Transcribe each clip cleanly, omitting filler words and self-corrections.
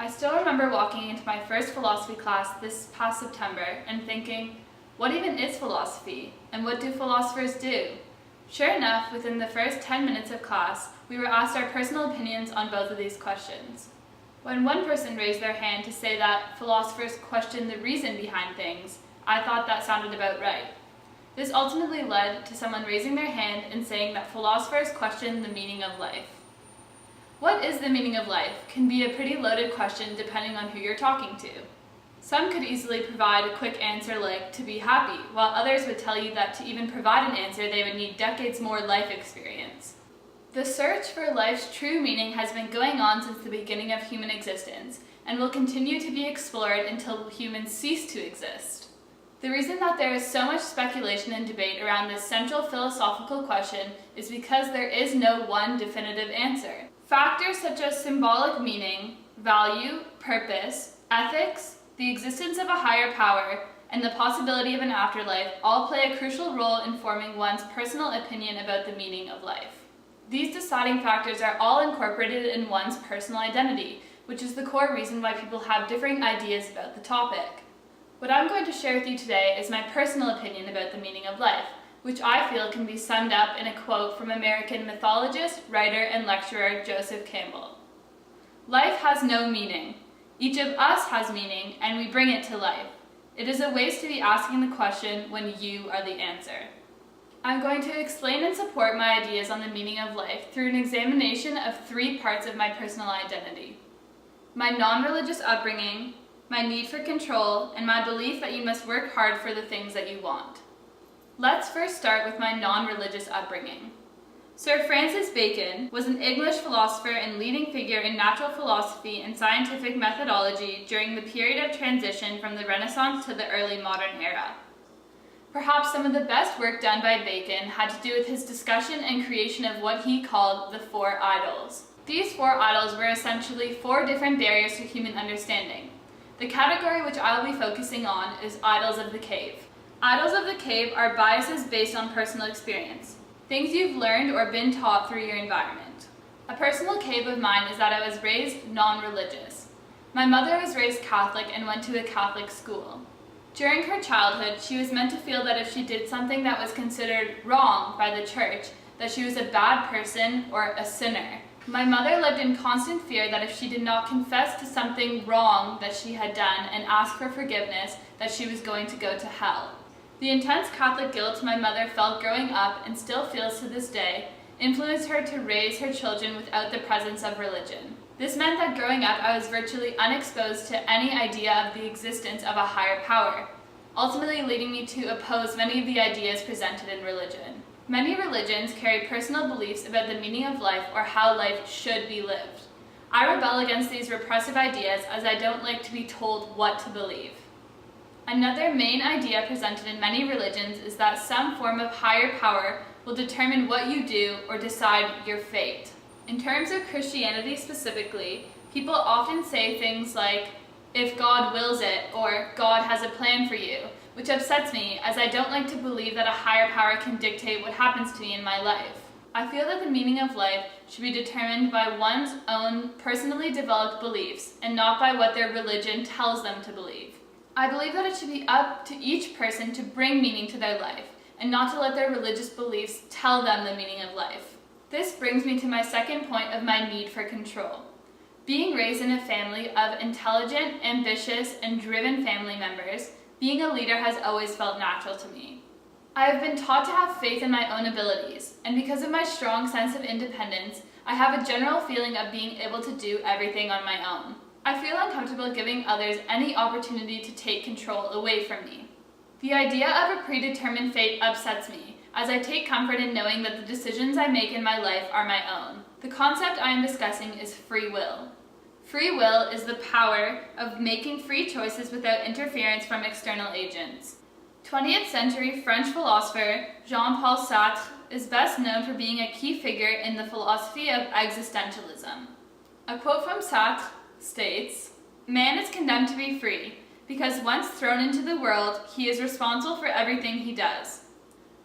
I still remember walking into my first philosophy class this past September and thinking, what even is philosophy, and what do philosophers do? Sure enough, within the first 10 minutes of class, we were asked our personal opinions on both of these questions. When one person raised their hand to say that philosophers question the reason behind things, I thought that sounded about right. This ultimately led to someone raising their hand and saying that philosophers question the meaning of life. What is the meaning of life can be a pretty loaded question depending on who you're talking to. Some could easily provide a quick answer like, to be happy, while others would tell you that to even provide an answer they would need decades more life experience. The search for life's true meaning has been going on since the beginning of human existence, and will continue to be explored until humans cease to exist. The reason that there is so much speculation and debate around this central philosophical question is because there is no one definitive answer. Factors such as symbolic meaning, value, purpose, ethics, the existence of a higher power, and the possibility of an afterlife all play a crucial role in forming one's personal opinion about the meaning of life. These deciding factors are all incorporated in one's personal identity, which is the core reason why people have differing ideas about the topic. What I'm going to share with you today is my personal opinion about the meaning of life, which I feel can be summed up in a quote from American mythologist, writer, and lecturer Joseph Campbell. Life has no meaning. Each of us has meaning, and we bring it to life. It is a waste to be asking the question when you are the answer. I'm going to explain and support my ideas on the meaning of life through an examination of 3 parts of my personal identity: my non-religious upbringing, my need for control, and my belief that you must work hard for the things that you want. Let's first start with my non-religious upbringing. Sir Francis Bacon was an English philosopher and leading figure in natural philosophy and scientific methodology during the period of transition from the Renaissance to the early modern era. Perhaps some of the best work done by Bacon had to do with his discussion and creation of what he called the 4 idols. These 4 idols were essentially 4 different barriers to human understanding. The category which I'll be focusing on is idols of the cave. Idols of the cave are biases based on personal experience, things you've learned or been taught through your environment. A personal cave of mine is that I was raised non-religious. My mother was raised Catholic and went to a Catholic school. During her childhood, she was meant to feel that if she did something that was considered wrong by the church, that she was a bad person or a sinner. My mother lived in constant fear that if she did not confess to something wrong that she had done and ask for forgiveness, that she was going to go to hell. The intense Catholic guilt my mother felt growing up, and still feels to this day, influenced her to raise her children without the presence of religion. This meant that growing up I was virtually unexposed to any idea of the existence of a higher power, ultimately leading me to oppose many of the ideas presented in religion. Many religions carry personal beliefs about the meaning of life or how life should be lived. I rebel against these repressive ideas as I don't like to be told what to believe. Another main idea presented in many religions is that some form of higher power will determine what you do or decide your fate. In terms of Christianity specifically, people often say things like, if God wills it, or God has a plan for you, which upsets me as I don't like to believe that a higher power can dictate what happens to me in my life. I feel that the meaning of life should be determined by one's own personally developed beliefs and not by what their religion tells them to believe. I believe that it should be up to each person to bring meaning to their life and not to let their religious beliefs tell them the meaning of life. This brings me to my second point of my need for control. Being raised in a family of intelligent, ambitious, and driven family members, being a leader has always felt natural to me. I have been taught to have faith in my own abilities, and because of my strong sense of independence, I have a general feeling of being able to do everything on my own. I feel uncomfortable giving others any opportunity to take control away from me. The idea of a predetermined fate upsets me, as I take comfort in knowing that the decisions I make in my life are my own. The concept I am discussing is free will. Free will is the power of making free choices without interference from external agents. 20th century French philosopher Jean-Paul Sartre is best known for being a key figure in the philosophy of existentialism. A quote from Sartre states, "Man is condemned to be free, because once thrown into the world, he is responsible for everything he does."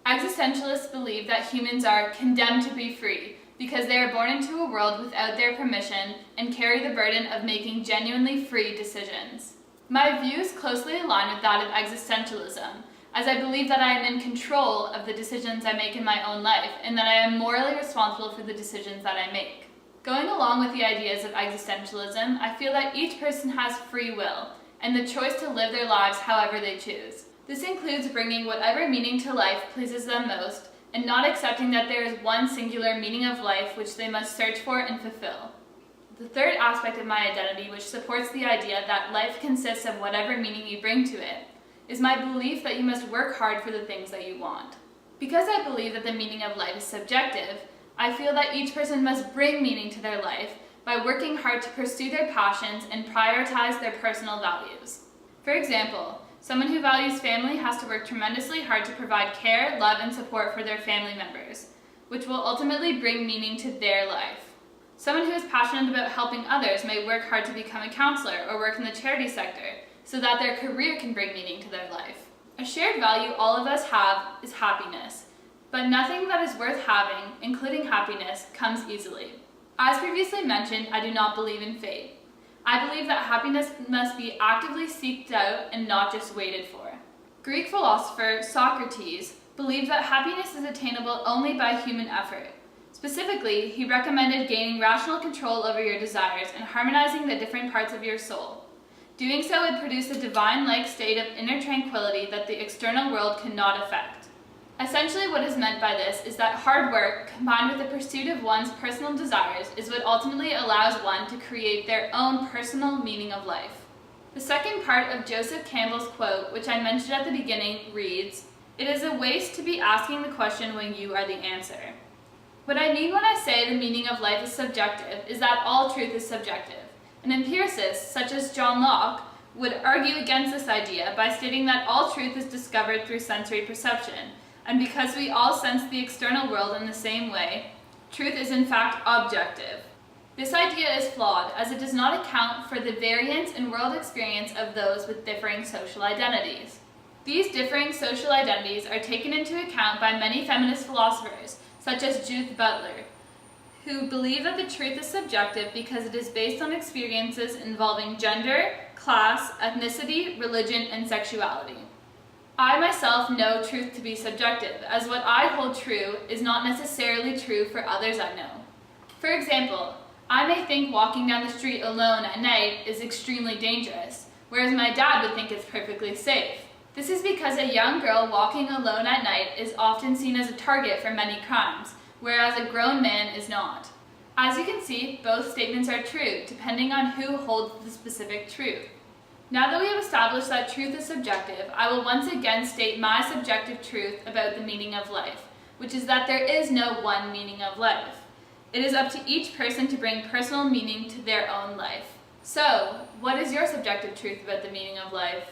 Existentialists believe that humans are condemned to be free, because they are born into a world without their permission and carry the burden of making genuinely free decisions. My views closely align with that of existentialism, as I believe that I am in control of the decisions I make in my own life and that I am morally responsible for the decisions that I make. Going along with the ideas of existentialism, I feel that each person has free will and the choice to live their lives however they choose. This includes bringing whatever meaning to life pleases them most and not accepting that there is one singular meaning of life which they must search for and fulfill. The third aspect of my identity, which supports the idea that life consists of whatever meaning you bring to it, is my belief that you must work hard for the things that you want. Because I believe that the meaning of life is subjective, I feel that each person must bring meaning to their life by working hard to pursue their passions and prioritize their personal values. For example, someone who values family has to work tremendously hard to provide care, love, and support for their family members, which will ultimately bring meaning to their life. Someone who is passionate about helping others may work hard to become a counselor or work in the charity sector so that their career can bring meaning to their life. A shared value all of us have is happiness, but nothing that is worth having, including happiness, comes easily. As previously mentioned, I do not believe in fate. I believe that happiness must be actively seeked out and not just waited for. Greek philosopher Socrates believed that happiness is attainable only by human effort. Specifically, he recommended gaining rational control over your desires and harmonizing the different parts of your soul. Doing so would produce a divine-like state of inner tranquility that the external world cannot affect. Essentially, what is meant by this is that hard work, combined with the pursuit of one's personal desires, is what ultimately allows one to create their own personal meaning of life. The second part of Joseph Campbell's quote, which I mentioned at the beginning, reads, "It is a waste to be asking the question when you are the answer." What I mean when I say the meaning of life is subjective is that all truth is subjective. An empiricist, such as John Locke, would argue against this idea by stating that all truth is discovered through sensory perception, and because we all sense the external world in the same way, truth is in fact objective. This idea is flawed, as it does not account for the variance in world experience of those with differing social identities. These differing social identities are taken into account by many feminist philosophers, such as Judith Butler, who believe that the truth is subjective because it is based on experiences involving gender, class, ethnicity, religion, and sexuality. I myself know truth to be subjective, as what I hold true is not necessarily true for others I know. For example, I may think walking down the street alone at night is extremely dangerous, whereas my dad would think it's perfectly safe. This is because a young girl walking alone at night is often seen as a target for many crimes, whereas a grown man is not. As you can see, both statements are true, depending on who holds the specific truth. Now that we have established that truth is subjective, I will once again state my subjective truth about the meaning of life, which is that there is no one meaning of life. It is up to each person to bring personal meaning to their own life. So, what is your subjective truth about the meaning of life?